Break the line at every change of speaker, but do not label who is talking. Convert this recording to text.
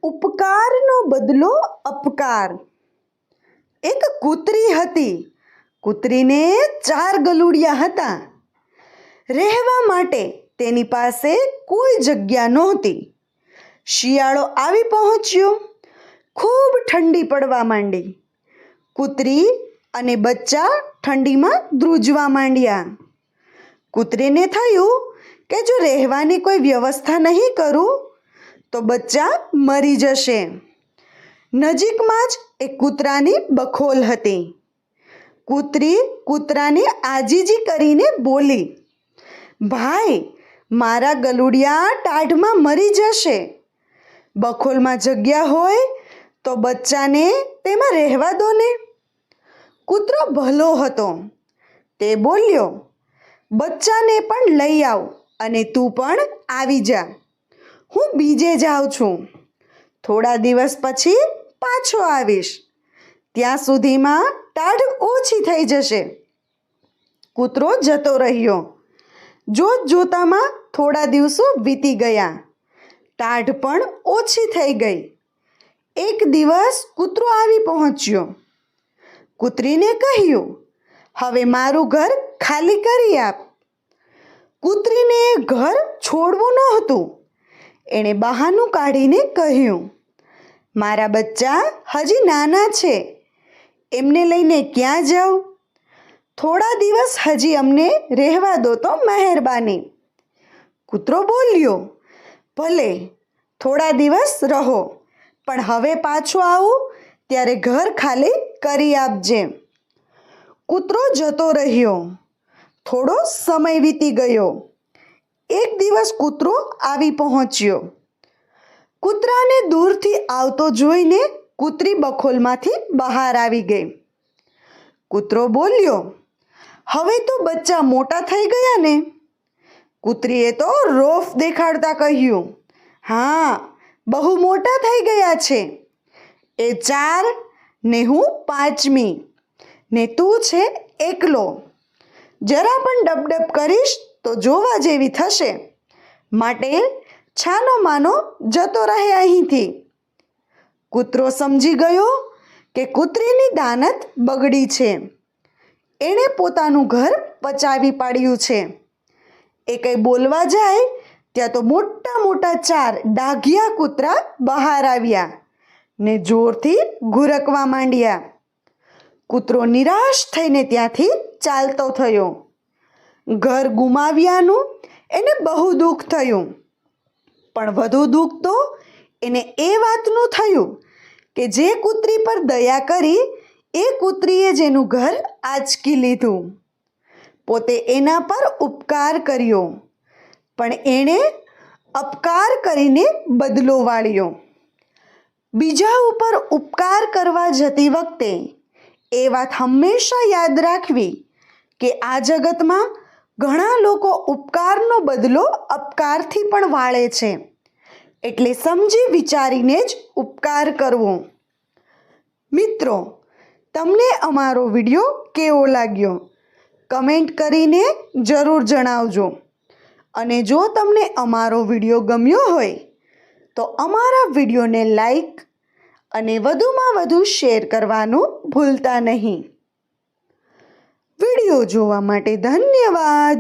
ઉપકારનો બદલો અપકાર। એક કૂતરી હતી। કૂતરીને 4 ગલુડિયા હતા। રહેવા માટે તેની પાસે કોઈ જગ્યા નહોતી। શિયાળો આવી પહોંચ્યો। ખૂબ ઠંડી પડવા માંડી। કૂતરી અને બચ્ચા ઠંડીમાં ધ્રુજવા માંડ્યા। કૂતરીને થયું કે જો રહેવાની કોઈ વ્યવસ્થા નહીં કરું તો બચ્ચા મરી જશે। નજીકમાં જ એક કૂતરાની બખોલ હતી। કૂતરી કૂતરાને આજીજી કરીને બોલી, ભાઈ, મારા ગલુડિયા ટાઢમાં મરી જશે। બખોલમાં જગ્યા હોય તો બચ્ચાને તેમાં રહેવા દો ને। કૂતરો ભલો હતો। તે બોલ્યો, બચ્ચાને પણ લઈ આવ અને તું પણ આવી જા। હું બીજે જાઉં છું। થોડા દિવસ પછી પાછો આવીશ। ત્યાં સુધીમાં ટાઢ ઓછી થઈ જશે। કૂતરો જતો રહ્યો। જોતામાં થોડા દિવસો વીતી ગયા। ટાઢ પણ ઓછી થઈ ગઈ। એક દિવસ કૂતરો આવી પહોંચ્યો। કૂતરીને કહ્યું, હવે મારું ઘર ખાલી કરી આપ। કૂતરીને એ ઘર છોડવું નહોતું। એણે બહાનું કાઢીને કહ્યું, મારા બચ્ચા હજી નાના છે, એમને લઈને ક્યાં જાઉં? થોડા દિવસ હજી અમને રહેવા દો તો મહેરબાની। કૂતરો બોલ્યો, ભલે, થોડા દિવસ રહો, પણ હવે પાછો આવું ત્યારે ઘર ખાલી કરી આપજે। કૂતરો જતો રહ્યો। થોડો સમય વીતી ગયો। એક દિવસ કૂતરો આવી પહોંચ્યો। કૂતરાને દૂરથી આવતો જોઈને કૂતરી બખોલમાંથી બહાર આવી ગઈ। કૂતરો બોલ્યો, હવે તો બચ્ચા મોટા થઈ ગયા ને? કૂતરીએ તો રોફ દેખાડતા કહ્યું, હા, બહુ મોટા થઈ ગયા છે। એ 4 ને હું 5મી, ને તું છે એકલો। જરા પણ ડબડબ કરીશ તો જોવા જેવી થશે। માટે છાનો માનો જતો રહે અહીંથી। કૂતરો સમજી ગયો કે કૂતરીની દાનત બગડી છે। એણે પોતાનું ઘર પચાવી પાડ્યું છે। એ કંઈ બોલવા જાય ત્યાં તો મોટા મોટા 4 ડાઘિયા કૂતરા બહાર આવ્યા ને જોરથી ઘુરકવા માંડ્યા। કૂતરો નિરાશ થઈને ત્યાંથી ચાલતો થયો। ઘર ગુમાવ્યાનું એને બહુ દુઃખ થયું। પણ વધુ દુઃખ તો એને એ વાતનું થયું કે જે કૂતરી પર દયા કરી એ કૂતરીએ જેનું ઘર આંચકી લીધું। પોતે એના પર ઉપકાર કર્યો, પણ એણે અપકાર કરીને બદલો વાળ્યો। બીજા ઉપર ઉપકાર કરવા જતી વખતે એ વાત હંમેશા યાદ રાખવી કે આ જગતમાં ઘણા લોકો ઉપકારનો બદલો અપકારથી પણ વાળે છે। એટલે સમજી વિચારીને જ ઉપકાર કરવો। મિત્રો, તમને અમારો વિડીયો કેવો લાગ્યો? કમેન્ટ કરીને જરૂર જણાવજો। અને જો તમને અમારો વિડીયો ગમ્યો હોય તો અમારા વિડીયોને લાઈક અને વધુમાં વધુ શેર કરવાનું ભૂલતા નહીં। વિડીયો જોવા માટે ધન્યવાદ।